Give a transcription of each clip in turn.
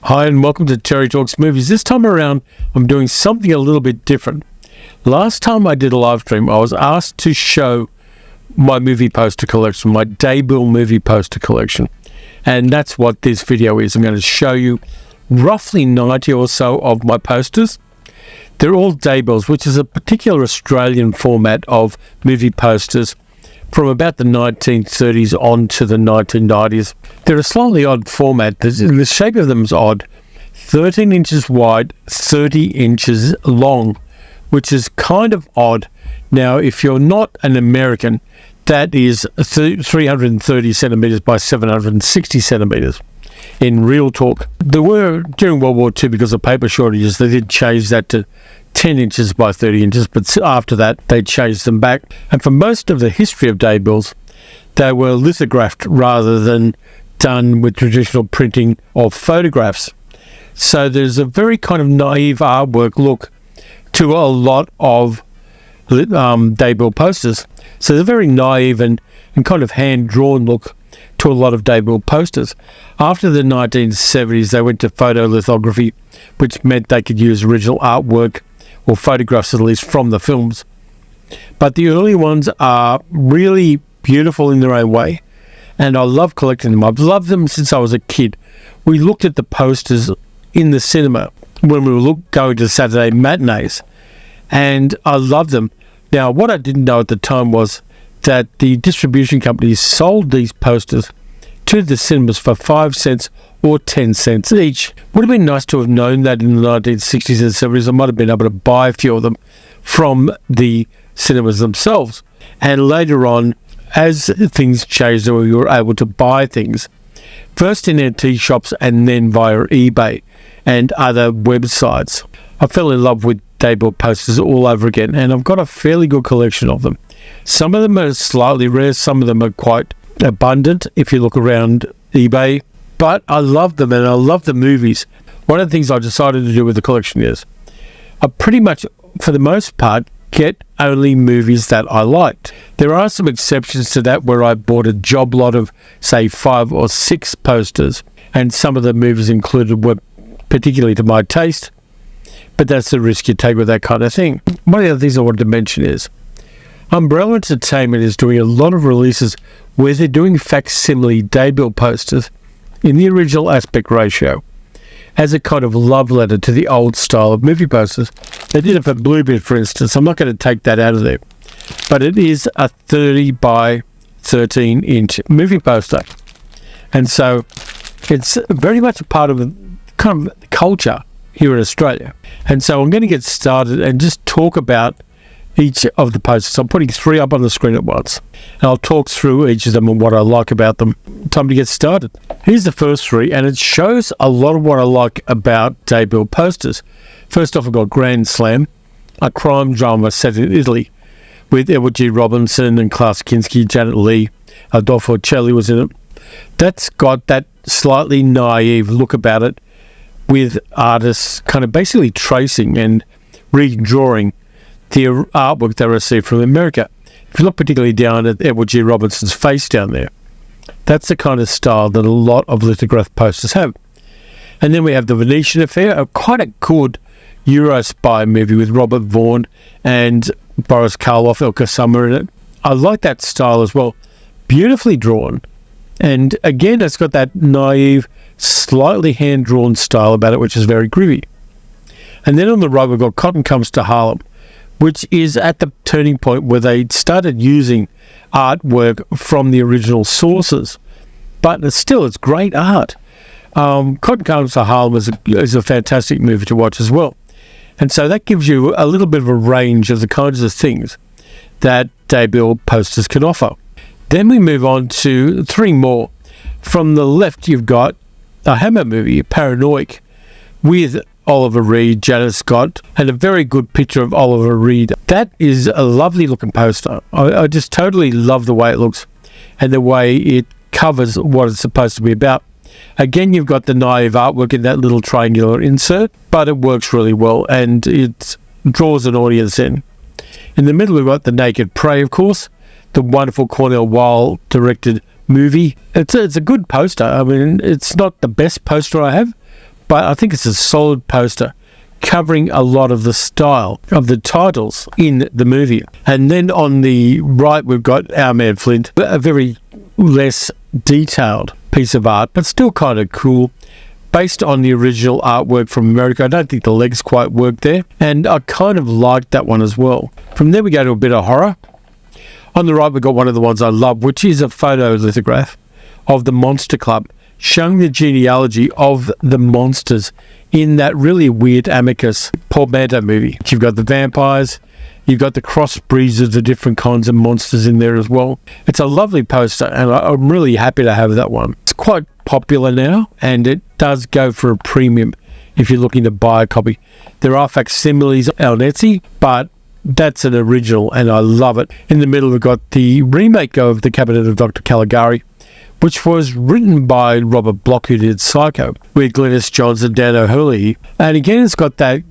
Hi and welcome to Terry Talks Movies. This time around, I'm doing something a little bit different. Last time I did a live stream, I was asked to show my movie poster collection, my daybill movie poster collection. And that's what this video is. I'm going to show you roughly 90 or so of my posters. They're all daybills, which is a particular Australian format of movie posters from about the 1930s on to the 1990s. They're a slightly odd format. The shape of them is odd. 13 inches wide, 30 inches long, which is kind of odd. Now, if you're not an American, that is 330 centimetres by 760 centimetres. In real talk, there were, during World War II, because of paper shortages, they did change that to 10 inches by 30 inches, but after that, they changed them back. And for most of the history of daybills, they were lithographed rather than done with traditional printing of photographs. So there's a very kind of naive artwork look to a lot of daybill posters. So there's a very naive and kind of hand-drawn look to a lot of daybill posters. After the 1970s, they went to photolithography, which meant they could use original artwork or photographs at least from the films. But the early ones are really beautiful in their own way, and I love collecting them. I've loved them since I was a kid. We looked at the posters in the cinema when we were going to Saturday matinees, and I loved them. Now, what I didn't know at the time was that the distribution companies sold these posters to the cinemas for 5 cents or 10 cents each. Would have been nice to have known that in the 1960s and 70s. I might have been able to buy a few of them from the cinemas themselves. And later on, as things changed, we were able to buy things first in antique shops and then via eBay and other websites. I fell in love with daybill posters all over again, and I've got a fairly good collection of them. Some of them are slightly rare, some of them are quite abundant if you look around eBay, but I love them and I love the movies. One of the things I decided to do with the collection is I pretty much, for the most part, get only movies that I liked. There are some exceptions to that where I bought a job lot of, say, 5 or 6 posters, and some of the movies included were particularly to my taste, but that's the risk you take with that kind of thing. One of the other things I wanted to mention is Umbrella Entertainment is doing a lot of releases where they're doing facsimile daybill posters in the original aspect ratio as a kind of love letter to the old style of movie posters. They did it for Bluebeard, for instance. I'm not going to take that out of there, but it is a 30 by 13 inch movie poster, and so it's very much a part of the kind of culture here in Australia. And so I'm going to get started and just talk about each of the posters. I'm putting 3 up on the screen at once, and I'll talk through each of them and what I like about them. Time to get started. Here's the first 3, and it shows a lot of what I like about daybill posters. First off, I've got Grand Slam, a crime drama set in Italy with Edward G. Robinson and Klaus Kinski, Janet Leigh, Adolfo Celli was in it. That's got that slightly naive look about it, with artists kind of basically tracing and redrawing the artwork they received from America. If you look particularly down at Edward G. Robinson's face down there, that's the kind of style that a lot of lithograph posters have. And then we have The Venetian Affair, quite a good Euro spy movie with Robert Vaughn and Boris Karloff, Elka Summer in it. I like that style as well. Beautifully drawn. And again, it's got that naive, slightly hand-drawn style about it, which is very groovy. And then on the right, we've got Cotton Comes to Harlem, which is at the turning point where they started using artwork from the original sources. But it's great art. Cotton Comes to Harlem is a fantastic movie to watch as well. And so that gives you a little bit of a range of the kinds of things that daybill posters can offer. Then we move on to 3 more. From the left, you've got a Hammer movie, Paranoid, with Oliver Reed, Janet Scott, and a very good picture of Oliver Reed. That is a lovely looking poster. I just totally love the way it looks and the way it covers what it's supposed to be about. Again, you've got the naive artwork in that little triangular insert, but it works really well and it draws an audience in. In the middle, we've got The Naked Prey, of course, the wonderful Cornel Wilde directed movie. It's a good poster. I mean, it's not the best poster I have, but I think it's a solid poster covering a lot of the style of the titles in the movie. And then on the right, we've got Our Man Flint, a very less detailed piece of art, but still kind of cool, based on the original artwork from America. I don't think the legs quite work there, and I kind of liked that one as well. From there, we go to a bit of horror. On the right, we've got one of the ones I love, which is a photo lithograph of the Monster Club, showing the genealogy of the monsters in that really weird Amicus portmanteau movie. You've got the vampires, you've got the crossbreeds of the different kinds of monsters in there as well. It's a lovely poster, and I'm really happy to have that one. It's quite popular now, and it does go for a premium if you're looking to buy a copy. There are facsimiles on Etsy, but that's an original, and I love it. In the middle, we've got the remake of The Cabinet of Dr. Caligari, which was written by Robert Bloch, who did Psycho, with Glynis Johns and Dan O'Hurley. And again, it's got that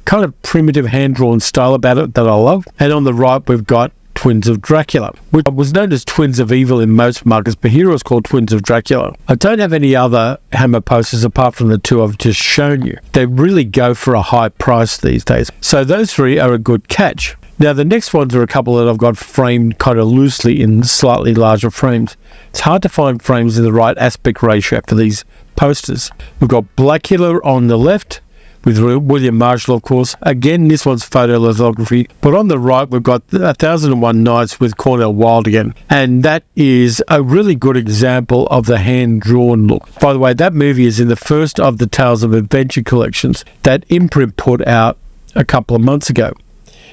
kind of primitive hand-drawn style about it that I love. And on the right, we've got Twins of Dracula, which was known as Twins of Evil in most markets, but here it's called Twins of Dracula. I don't have any other Hammer posters apart from the two I've just shown you. They really go for a high price these days. So those three are a good catch. Now, the next ones are a couple that I've got framed kind of loosely in slightly larger frames. It's hard to find frames in the right aspect ratio for these posters. We've got Blackula on the left, with William Marshall, of course. Again, this one's photo lithography. But on the right, we've got 1001 Nights with Cornel Wilde again. And that is a really good example of the hand-drawn look. By the way, that movie is in the first of the Tales of Adventure collections that Imprint put out a couple of months ago.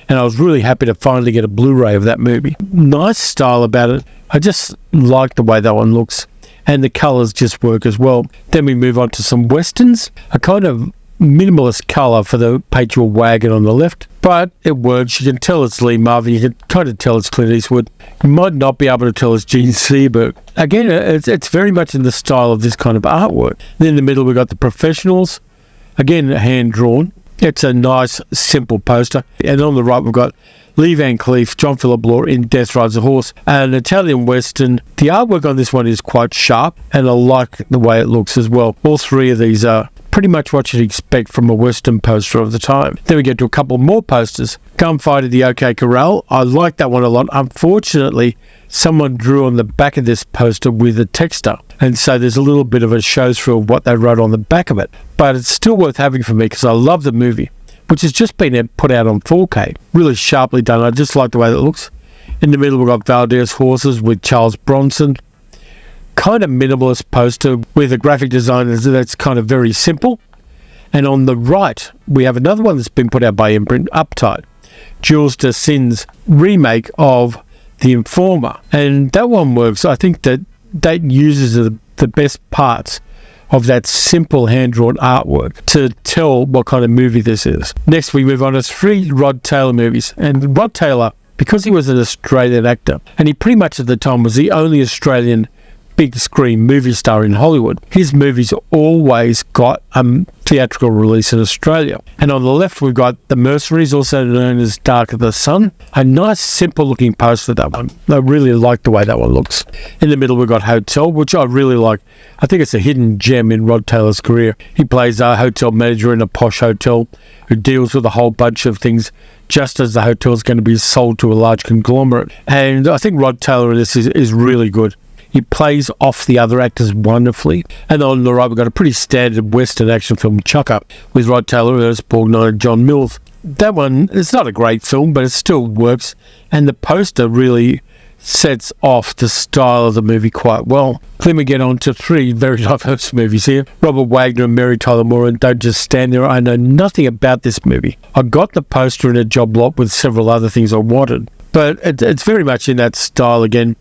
And I was really happy to finally get a Blu-ray of that movie. Nice style about it. I just like the way that one looks. And the colours just work as well. Then we move on to some westerns. A kind of minimalist colour for the Patriot wagon on the left. But it works. You can tell it's Lee Marvin. You can kind of tell it's Clint Eastwood. You might not be able to tell it's Gene Seberg. Again, it's very much in the style of this kind of artwork. Then in the middle, we've got The Professionals. Again, hand-drawn. It's a nice, simple poster. And on the right, we've got Lee Van Cleef, John Philip Law in Death Rides a Horse, an Italian Western. The artwork on this one is quite sharp, and I like the way it looks as well. All three of these are pretty much what you'd expect from a Western poster of the time. Then we get to a couple more posters. Gunfight at the OK Corral. I like that one a lot. Unfortunately, someone drew on the back of this poster with a texter, and so there's a little bit of a show through of what they wrote on the back of it. But it's still worth having for me because I love the movie, which has just been put out on 4K. Really sharply done. I just like the way that it looks. In the middle, we've got Valdez Horses with Charles Bronson. Kind of minimalist poster with a graphic design that's kind of very simple. And on the right, we have another one that's been put out by Imprint, Uptight. Jules Dassin's remake of The Informer. And that one works. I think that uses the best parts of that simple hand-drawn artwork to tell what kind of movie this is. Next, we move on to 3 Rod Taylor movies. And Rod Taylor, because he was an Australian actor, and he pretty much at the time was the only Australian big screen movie star in Hollywood, his movies always got a theatrical release in Australia. And on the left, we've got The Mercenaries, also known as Dark of the Sun. A nice, simple looking poster, that one. I really like the way that one looks. In the middle, we've got Hotel, which I really like. I think it's a hidden gem in Rod Taylor's career. He plays a hotel manager in a posh hotel who deals with a whole bunch of things just as the hotel is going to be sold to a large conglomerate. And I think Rod Taylor in this is really good. He plays off the other actors wonderfully. And on the right, we've got a pretty standard Western action film, Chucker, with Rod Taylor, Ernest Borgnine, and John Mills. That one, it's not a great film, but it still works. And the poster really sets off the style of the movie quite well. Then we get on to 3 very diverse movies here. Robert Wagner and Mary Tyler Moore, and Don't Just Stand There. I know nothing about this movie. I got the poster in a job lot with several other things I wanted. But it's very much in that style again.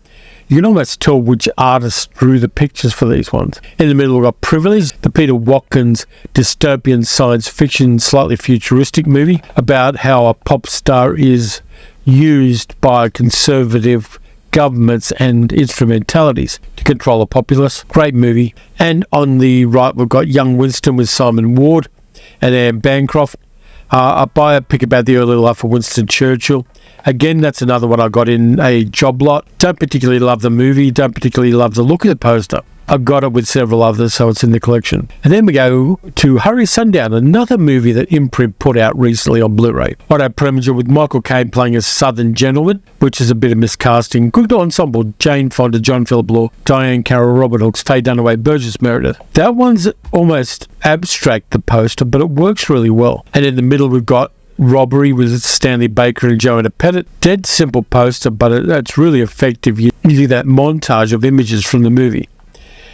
You can almost tell which artist drew the pictures for these ones. In the middle, we've got Privilege, the Peter Watkins dystopian science fiction, slightly futuristic movie about how a pop star is used by conservative governments and instrumentalities to control a populace. Great movie. And on the right, we've got Young Winston with Simon Ward and Anne Bancroft. A biopic about the early life of Winston Churchill. Again, that's another one I got in a job lot. Don't particularly love the movie, don't particularly love the look of the poster, I've got it with several others, so it's in the collection. And then we go to Hurry Sundown, another movie that Imprint put out recently on Blu-ray. What a Preminger with Michael Caine playing a Southern gentleman, which is a bit of miscasting. Good ensemble: Jane Fonda, John Philip Law, Diane Carroll, Robert Hooks, Faye Dunaway, Burgess Meredith. That one's almost abstract, the poster, but it works really well. And in the middle we've got Robbery with Stanley Baker and Joanna Pettit. Dead simple poster, but it's really effective using that montage of images from the movie.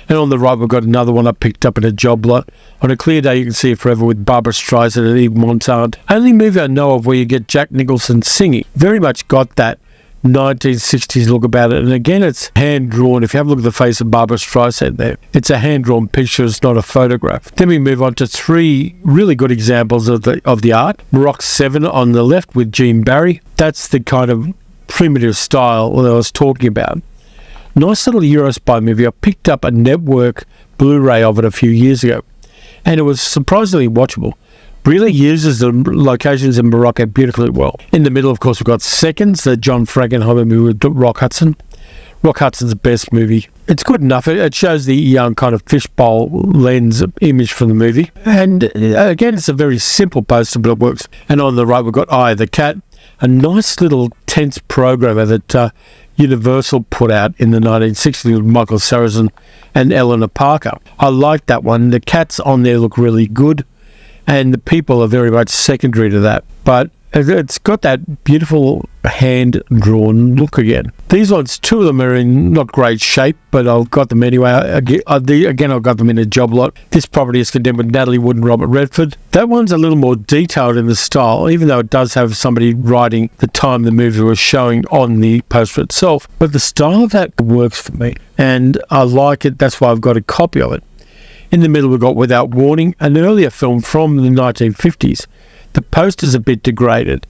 And on the right, we've got another one I picked up in a job lot. On a clear day, you can see it forever with Barbara Streisand and Eve Montand. Only movie I know of where you get Jack Nicholson singing. Very much got that 1960s look about it. And again, it's hand-drawn. If you have a look at the face of Barbara Streisand there, it's a hand-drawn picture. It's not a photograph. Then we move on to three really good examples of the art. Rock 7 on the left with Gene Barry. That's the kind of primitive style that I was talking about. Nice little Euro spy movie. I picked up a network Blu-ray of it a few years ago, and it was surprisingly watchable. Really uses the locations in Morocco beautifully well. In the middle, of course, we've got Seconds, the John Frankenheimer movie with Rock Hudson. Rock Hudson's best movie. It's good enough. It shows the kind of fishbowl lens image from the movie. And again, it's a very simple poster, but it works. And on the right, we've got Eye of the Cat, a nice little tense programmer that Universal put out in the 1960s with Michael Sarrazin and Eleanor Parker. I like that one. The cats on there look really good, and the people are very much secondary to that. But it's got that beautiful hand-drawn look again. These ones, two of them are in not great shape, but I've got them anyway. Again, I've got them in a job lot. This property is condemned with Natalie Wood and Robert Redford. That one's a little more detailed in the style, even though it does have somebody writing the time the movie was showing on the poster itself. But the style of that works for me, and I like it. That's why I've got a copy of it. In the middle, we've got Without Warning, an earlier film from the 1950s. The poster's a bit degraded,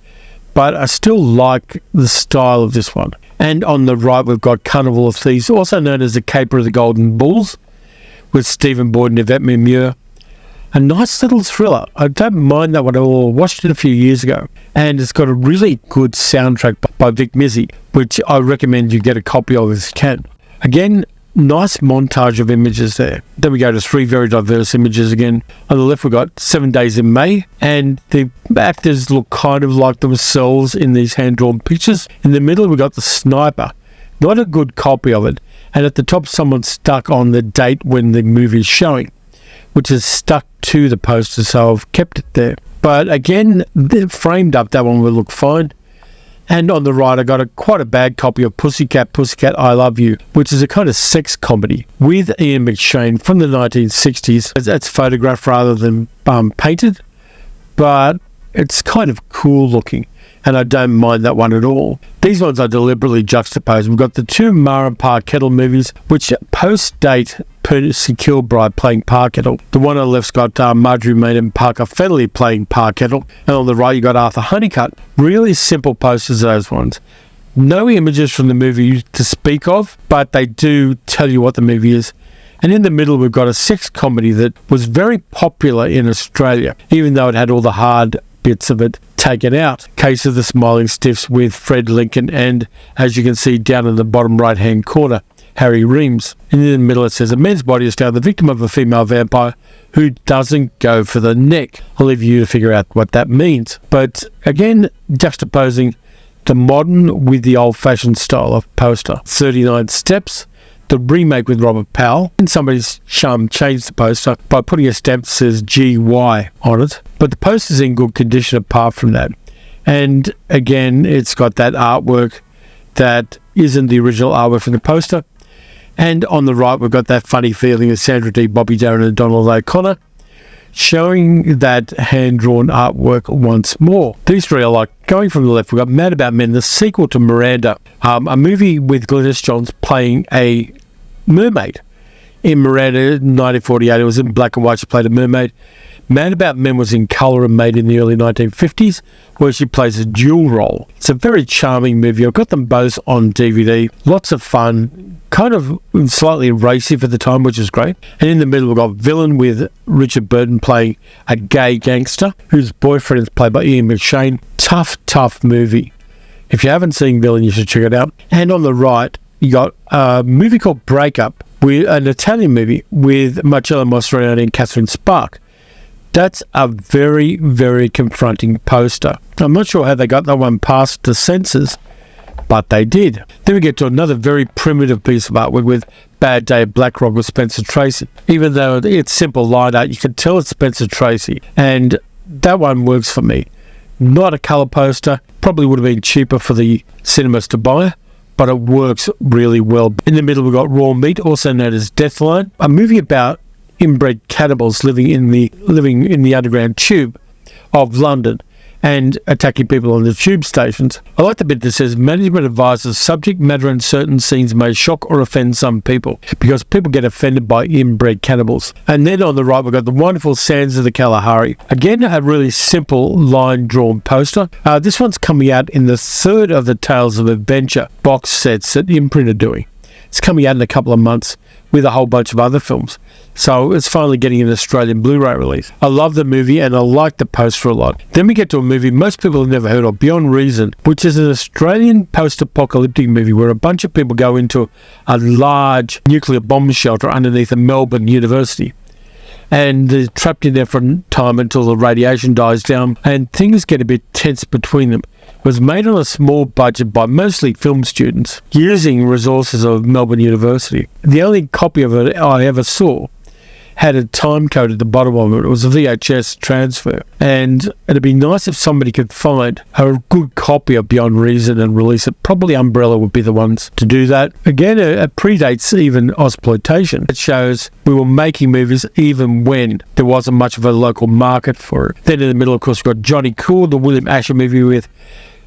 but I still like the style of this one. And on the right, we've got Carnival of Thieves, also known as The Caper of the Golden Bulls, with Stephen Boyd and Yvette Mimieux. A nice little thriller. I don't mind that one at all. I watched it a few years ago, and it's got a really good soundtrack by Vic Mizzy, which I recommend you get a copy of if you can. Again, nice montage of images there. Then we go to three very diverse images again. On the left, we've got 7 Days in May, and the actors look kind of like themselves in these hand-drawn pictures. In the middle, we've got The Sniper. Not a good copy of it. And at the top, someone's stuck on the date when the movie is showing, which is stuck to the poster, so I've kept it there. But again, they're framed up. That one will look fine. And on the right, I got quite a bad copy of Pussycat, Pussycat, I Love You, which is a kind of sex comedy with Ian McShane from the 1960s. It's photographed rather than painted, but it's kind of cool looking, and I don't mind that one at all. These ones are deliberately juxtaposed. We've got the two Mara Park Kettle movies, which post-date Percy Kilbride playing Pa Kettle. The one on the left's got Marjorie Maid and Parker Federley playing Pa Kettle. And on the right, you got Arthur Honeycutt. Really simple posters, those ones. No images from the movie to speak of, but they do tell you what the movie is. And in the middle, we've got a sex comedy that was very popular in Australia, even though it had all the hard bits of it taken out. Case of the Smiling Stiffs with Fred Lincoln and, as you can see down in the bottom right-hand corner, Harry Reams. And in the middle it says, a man's body is found the victim of a female vampire who doesn't go for the neck. I'll leave you to figure out what that means. But again, juxtaposing the modern with the old-fashioned style of poster. 39 Steps, the remake with Robert Powell, and somebody's changed the poster by putting a stamp that says GY on it. But the poster's in good condition apart from that. And again, it's got that artwork that isn't the original artwork from the poster. And on the right, we've got that funny feeling of Sandra Dee, Bobby Darin and Donald O'Connor, showing that hand-drawn artwork once more. These three are like, going from the left, we've got Mad About Men, the sequel to Miranda, a movie with Glynis Johns playing a mermaid. In Miranda, 1948, it was in black and white, she played a mermaid. Mad About Men was in colour and made in the early 1950s, where she plays a dual role. It's a very charming movie. I've got them both on DVD. Lots of fun, kind of slightly racy for the time, which is great. And in the middle, we've got Villain with Richard Burton playing a gay gangster whose boyfriend is played by Ian McShane. Tough movie. If you haven't seen Villain, you should check it out. And on the right, you got a movie called Breakup with an Italian movie with Marcello Mastroianni and Catherine Spark. That's a very, very confronting poster. I'm not sure how they got that one past the censors, but they did. Then we get to another very primitive piece of artwork with Bad Day at Black Rock with Spencer Tracy. Even though it's simple line art, you can tell it's Spencer Tracy, and that one works for me. Not a colour poster, probably would have been cheaper for the cinemas to buy, but it works really well. In the middle we've got Raw Meat, also known as Deathline, a movie about inbred cannibals living in the underground tube of London and attacking people on the tube stations. I like the bit that says, management advises subject matter in certain scenes may shock or offend some people, because people get offended by inbred cannibals. And then on the right we've got the wonderful Sands of the Kalahari. Again, a really simple line drawn poster. This one's coming out in the third of the Tales of Adventure box sets that Imprint are doing. It's coming out in a couple of months with a whole bunch of other films. So it's finally getting an Australian Blu-ray release. I love the movie and I like the poster a lot. Then we get to a movie most people have never heard of, Beyond Reason, which is an Australian post-apocalyptic movie where a bunch of people go into a large nuclear bomb shelter underneath a Melbourne university. And they're trapped in there for a time until the radiation dies down and things get a bit tense between them. It was made on a small budget by mostly film students using resources of Melbourne University. The only copy of it I ever saw had a time code at the bottom of it. It was a VHS transfer. And it'd be nice if somebody could find a good copy of Beyond Reason and release it. Probably Umbrella would be the ones to do that. Again, it predates even Ozploitation. It shows we were making movies even when there wasn't much of a local market for it. Then in the middle, of course, we've got Johnny Cool, the William Asher movie with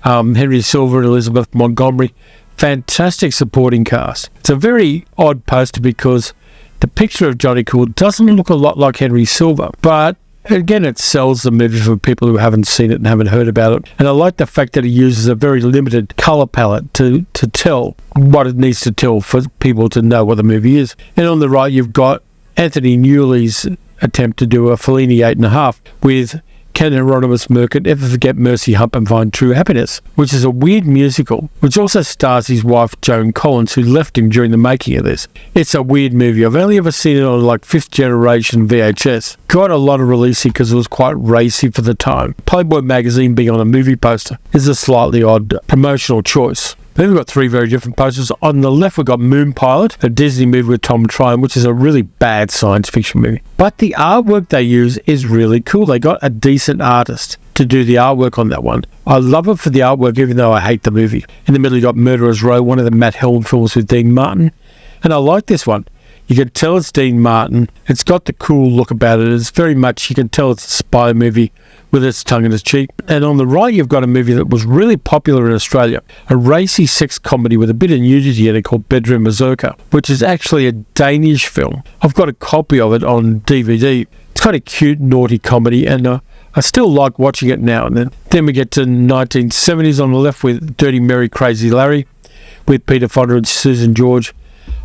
Henry Silver and Elizabeth Montgomery. Fantastic supporting cast. It's a very odd poster because the picture of Johnny Cool doesn't look a lot like Henry Silver, but again, it sells the movie for people who haven't seen it and haven't heard about it. And I like the fact that it uses a very limited colour palette to tell what it needs to tell for people to know what the movie is. And on the right, you've got Anthony Newley's attempt to do a Fellini 8.5 with Can Hieronymus Merchant Ever Forget Mercy Hump and Find True Happiness, which is a weird musical, which also stars his wife Joan Collins, who left him during the making of this. It's a weird movie. I've only ever seen it on like 5th generation VHS. Got a lot of release because it was quite racy for the time. Playboy magazine being on a movie poster is a slightly odd promotional choice. Then we've got three very different posters. On the left, we've got Moon Pilot, a Disney movie with Tom Tryon, which is a really bad science fiction movie. But the artwork they use is really cool. They got a decent artist to do the artwork on that one. I love it for the artwork, even though I hate the movie. In the middle, you got Murderer's Row, one of the Matt Helm films with Dean Martin. And I like this one. You can tell it's Dean Martin. It's got the cool look about it. It's very much, you can tell it's a spy movie with its tongue in its cheek. And on the right, you've got a movie that was really popular in Australia, a racy sex comedy with a bit of nudity in it called Bedroom Mazurka, which is actually a Danish film. I've got a copy of it on DVD. It's kind of cute, naughty comedy, and I still like watching it now and then. Then we get to 1970s on the left with Dirty Mary, Crazy Larry with Peter Fonda and Susan George.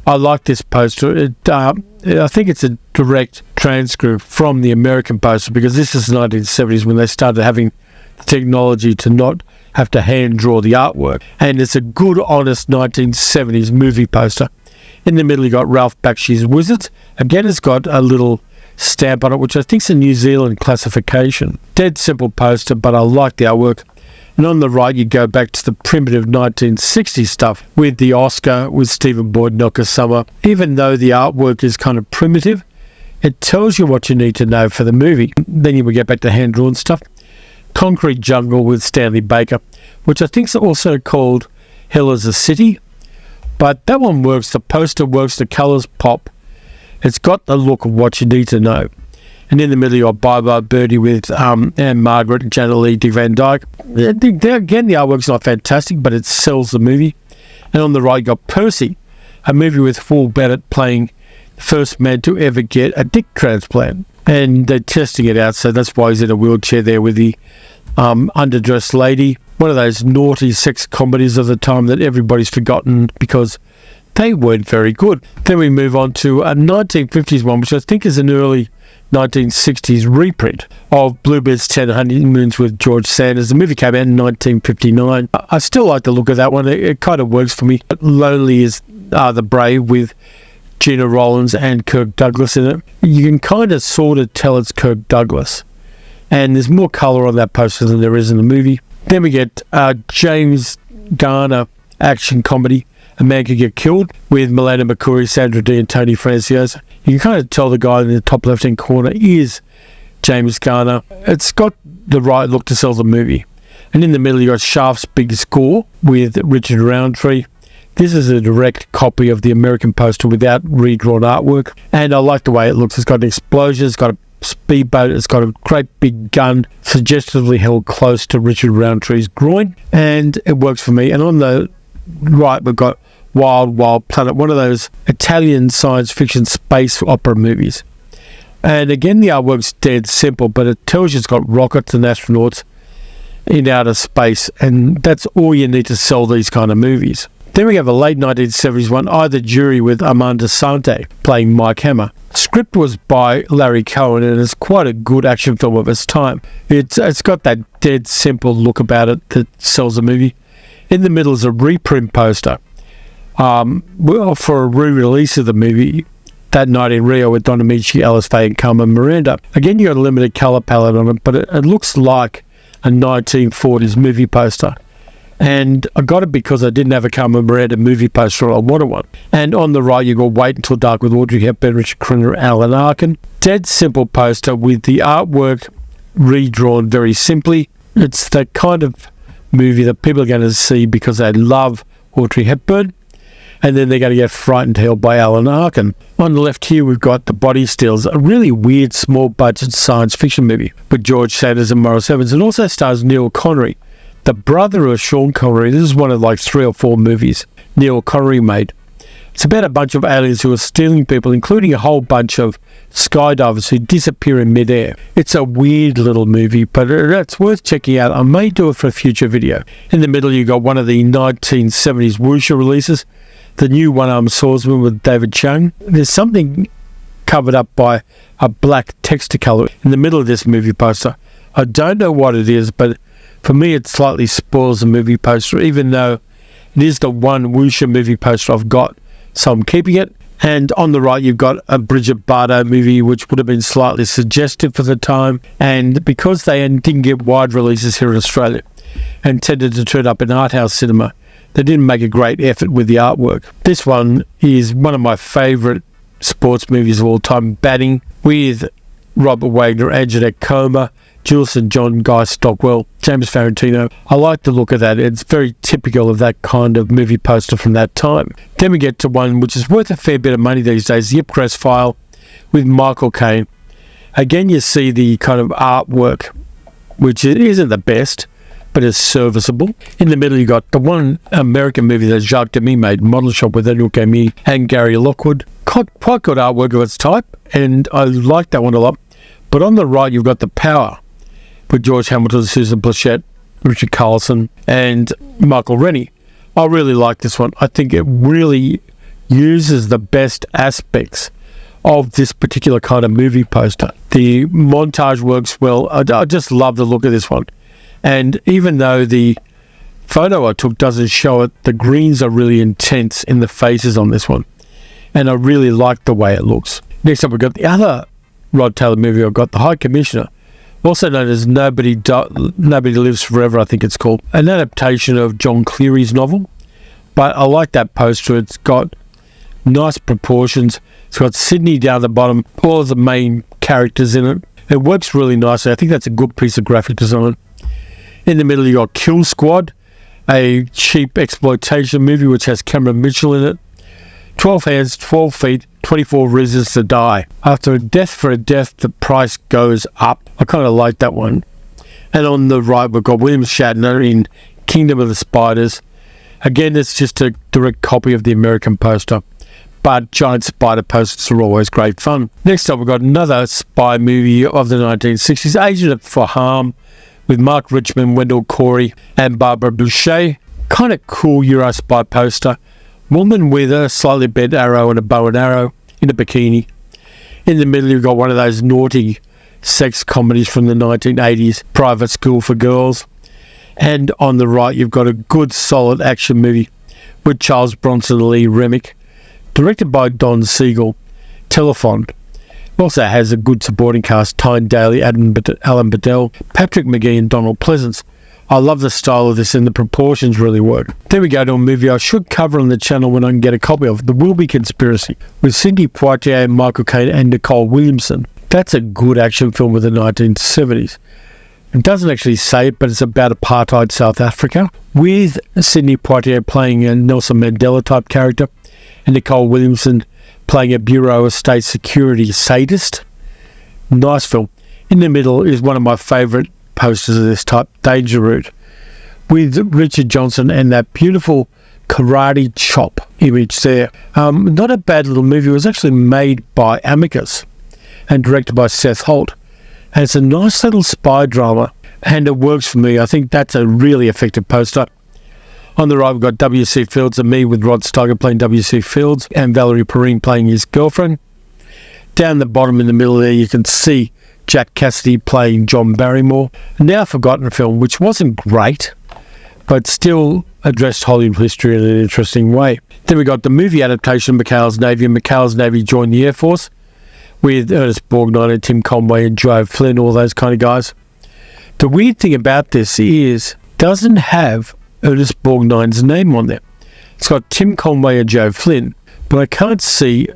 I like this poster. I think it's a direct transcript from the American poster because this is the 1970s when they started having the technology to not have to hand draw the artwork. And it's a good, honest 1970s movie poster. In the middle, you got Ralph Bakshi's Wizards. Again, it's got a little stamp on it, which I think is a New Zealand classification. Dead simple poster, but I like the artwork. And on the right, you go back to the primitive 1960s stuff with the Oscar, with Stephen Boyd and Elka Summer. Even though the artwork is kind of primitive, it tells you what you need to know for the movie. Then you will get back to hand-drawn stuff. Concrete Jungle with Stanley Baker, which I think is also called Hell is a City. But that one works. The poster works. The colours pop. It's got the look of what you need to know. And in the middle, you got Bye Bye Birdie with Anne Margaret and Janet Leigh, Dick Van Dyke. Again, the artwork's not fantastic, but it sells the movie. And on the right, you got Percy, a movie with Paul Bennett playing the first man to ever get a dick transplant. And they're testing it out, so that's why he's in a wheelchair there with the underdressed lady. One of those naughty sex comedies of the time that everybody's forgotten because they weren't very good. Then we move on to a 1950s one, which I think is an early 1960s reprint of Bluebird's 10 Honeymoons with George Sanders. The movie came out in 1959. I still like the look of that one. It kind of works for me. Lonely is the Brave with Gina Rollins and Kirk Douglas in it. You can kind of sort of tell it's Kirk Douglas. And there's more colour on that poster than there is in the movie. Then we get James Garner action comedy, A Man Could Get Killed, with Milena McCurry, Sandra Dee and Tony Franciosa. You can kind of tell the guy in the top left-hand corner is James Garner. It's got the right look to sell the movie. And in the middle you got Shaft's Big Score with Richard Roundtree. This is a direct copy of the American poster without redrawn artwork. And I like the way it looks. It's got an explosion, it's got a speedboat, it's got a great big gun suggestively held close to Richard Roundtree's groin. And it works for me. And on the right we've got Wild Wild Planet, one of those Italian science fiction space opera movies. And again, the artwork's dead simple, but it tells you it's got rockets and astronauts in outer space, and that's all you need to sell these kind of movies. Then we have a late 1970s one, I, the Jury, with Armando Sante playing Mike Hammer. Script was by Larry Cohen, and it's quite a good action film of its time. It's got that dead simple look about it that sells the movie. In the middle is a reprint poster for a re-release of the movie that night in Rio with Don Amici, Alice Faye and Carmen Miranda. Again, you got a limited colour palette on it, but it looks like a 1940s movie poster. And I got it because I didn't have a Carmen Miranda movie poster, I wanted one. And on the right, you got Wait Until Dark with Audrey Hepburn, Richard Crenna and Alan Arkin. Dead simple poster with the artwork redrawn very simply. It's the kind of movie that people are going to see because they love Audrey Hepburn, and then they're going to get frightened to hell by Alan Arkin. On the left here, we've got The Body Steals, a really weird, small-budget science fiction movie with George Sanders and Morris Evans. It also stars Neil Connery, the brother of Sean Connery. This is one of like 3 or 4 movies Neil Connery made. It's about a bunch of aliens who are stealing people, including a whole bunch of skydivers who disappear in midair. It's a weird little movie, but it's worth checking out. I may do it for a future video. In the middle, you got one of the 1970s wuxia releases, The New One-Armed Swordsman with David Chung. There's something covered up by a black Technicolor in the middle of this movie poster. I don't know what it is, but for me it slightly spoils the movie poster, even though it is the one wuxia movie poster I've got, so I'm keeping it. And on the right you've got a Bridget Bardot movie, which would have been slightly suggestive for the time, and because they didn't get wide releases here in Australia and tended to turn up in art house cinema, they didn't make a great effort with the artwork. This one is one of my favourite sports movies of all time, Batting, with Robert Wagner, Anjanette Comer, Jules St. John, Guy Stockwell, James Farentino. I like the look of that. It's very typical of that kind of movie poster from that time. Then we get to one which is worth a fair bit of money these days, The Ipcress File with Michael Caine. Again, you see the kind of artwork, which isn't the best, but is serviceable. In the middle, you got the one American movie that Jacques Demy made, Model Shop with Daniel Camille and Gary Lockwood. Quite good artwork of its type, and I like that one a lot. But on the right, you've got The Power with George Hamilton, Susan Plachette, Richard Carlson, and Michael Rennie. I really like this one. I think it really uses the best aspects of this particular kind of movie poster. The montage works well. I just love the look of this one. And even though the photo I took doesn't show it, the greens are really intense in the faces on this one. And I really like the way it looks. Next up, we've got the other Rod Taylor movie I've got, The High Commissioner, also known as Nobody Lives Forever, I think it's called. An adaptation of John Cleary's novel. But I like that poster. It's got nice proportions. It's got Sydney down the bottom, all of the main characters in it. It works really nicely. I think that's a good piece of graphic design. In the middle, you got Kill Squad, a cheap exploitation movie which has Cameron Mitchell in it. 12 hands, 12 feet, 24 reasons to die. After a death for a death, the price goes up. I kind of like that one. And on the right, we've got William Shatner in Kingdom of the Spiders. Again, it's just a direct copy of the American poster, but giant spider posters are always great fun. Next up, we've got another spy movie of the 1960s, Agent for Harm, with Mark Richmond, Wendell Corey, and Barbara Boucher. Kind of cool Euro spy poster. Woman with a slightly bent arrow and a bow and arrow in a bikini. In the middle, you've got one of those naughty sex comedies from the 1980s, Private School for Girls. And on the right, you've got a good, solid action movie with Charles Bronson and Lee Remick Directed by Don Siegel, Telephone. Also has a good supporting cast: Tyne Daly, Alan Bedell, Patrick McGee and Donald Pleasance. I love the style of this and the proportions really work. Then we go to a movie I should cover on the channel when I can get a copy of, The Wilby Conspiracy, with Sidney Poitier, Michael Caine and Nicole Williamson. That's a good action film with the 1970s. It doesn't actually say it, but it's about apartheid South Africa, with Sidney Poitier playing a Nelson Mandela type character and Nicole Williamson playing a Bureau of State Security sadist. Nice film. In the middle is one of my favourite posters of this type, Danger Route, with Richard Johnson and that beautiful karate chop image there. Not a bad little movie. It was actually made by Amicus and directed by Seth Holt. And it's a nice little spy drama, and it works for me. I think that's a really effective poster. On the right, we've got W.C. Fields and me, with Rod Steiger playing W.C. Fields and Valerie Perrine playing his girlfriend. Down the bottom in the middle there, you can see Jack Cassidy playing John Barrymore. A now forgotten film, which wasn't great, but still addressed Hollywood history in an interesting way. Then we got the movie adaptation of McHale's Navy, and McHale's Navy joined the Air Force, with Ernest Borgnine and Tim Conway and Joe Flynn, all those kind of guys. The weird thing about this is it doesn't have Ernest Borgnine's name on there. It's got Tim Conway and Joe Flynn, but I can't see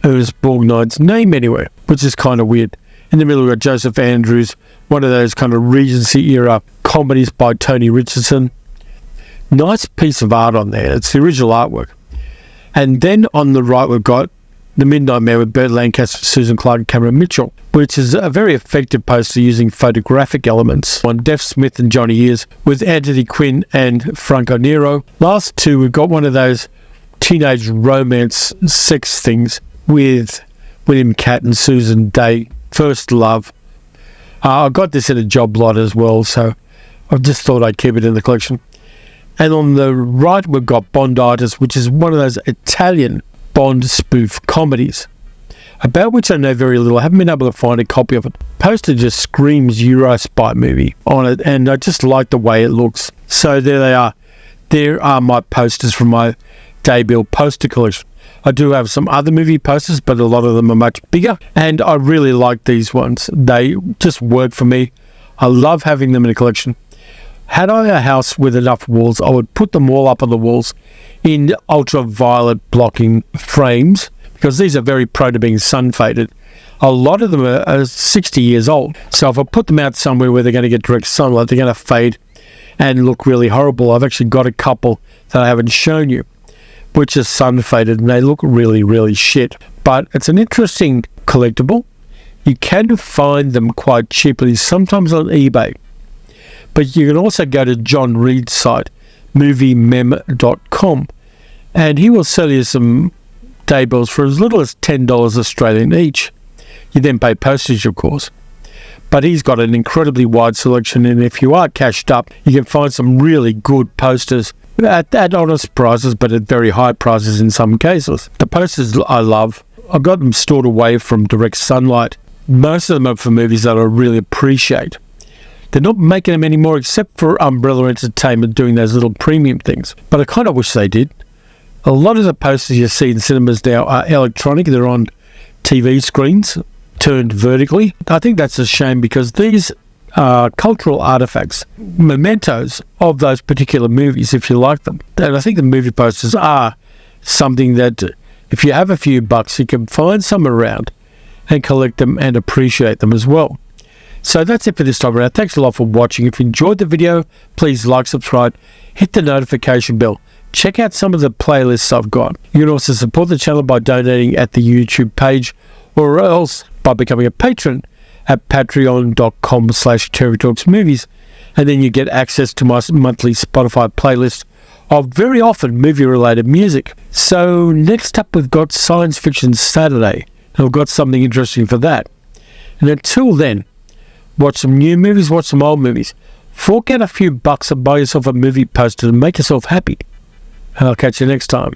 Ernest Borgnine's name anywhere, which is kind of weird. In the middle, we've got Joseph Andrews, one of those kind of Regency-era comedies by Tony Richardson. Nice piece of art on there. It's the original artwork. And then on the right, we've got The Midnight Man with Burt Lancaster, Susan Clark and Cameron Mitchell, which is a very effective poster using photographic elements on Deaf Smith and Johnny Ears, with Anthony Quinn and Franco Nero. Last two, we've got one of those teenage romance sex things with William Catt and Susan Day, First Love. I got this in a job lot as well, so I just thought I'd keep it in the collection. And on the right, we've got Bonditis, which is one of those Italian Bond spoof comedies, about which I know very little. I haven't been able to find a copy of it. Poster just screams Euro spy movie on it, and I just like the way it looks. So there they are. There are my posters from my Daybill poster collection. I do have some other movie posters, but a lot of them are much bigger, and I really like these ones. They just work for me. I love having them in a collection. Had I a house with enough walls, I would put them all up on the walls in ultraviolet blocking frames, because these are very prone to being sun faded. A lot of them are 60 years old, so if I put them out somewhere where they're going to get direct sunlight, they're going to fade and look really horrible. I've actually got a couple that I haven't shown you, which are sun faded, and they look really, really shit. But it's an interesting collectible. You can find them quite cheaply, sometimes on eBay. But you can also go to John Reed's site, moviemem.com, and he will sell you some daybills for as little as $10 Australian each. You then pay postage, of course. But he's got an incredibly wide selection, and if you are cashed up, you can find some really good posters at honest prices, but at very high prices in some cases. The posters I love. I've got them stored away from direct sunlight. Most of them are for movies that I really appreciate. They're not making them anymore, except for Umbrella Entertainment doing those little premium things. But I kind of wish they did. A lot of the posters you see in cinemas now are electronic. They're on TV screens, turned vertically. I think that's a shame, because these are cultural artifacts, mementos of those particular movies, if you like them. And I think the movie posters are something that, if you have a few bucks, you can find some around and collect them and appreciate them as well. So that's it for this time around. Thanks a lot for watching. If you enjoyed the video, please like, subscribe, hit the notification bell. Check out some of the playlists I've got. You can also support the channel by donating at the YouTube page, or else by becoming a patron at patreon.com/TerryTalksMovies, and then you get access to my monthly Spotify playlist of very often movie-related music. So next up, we've got Science Fiction Saturday, and I've got something interesting for that. And until then, watch some new movies, watch some old movies. Fork out a few bucks and buy yourself a movie poster and make yourself happy. And I'll catch you next time.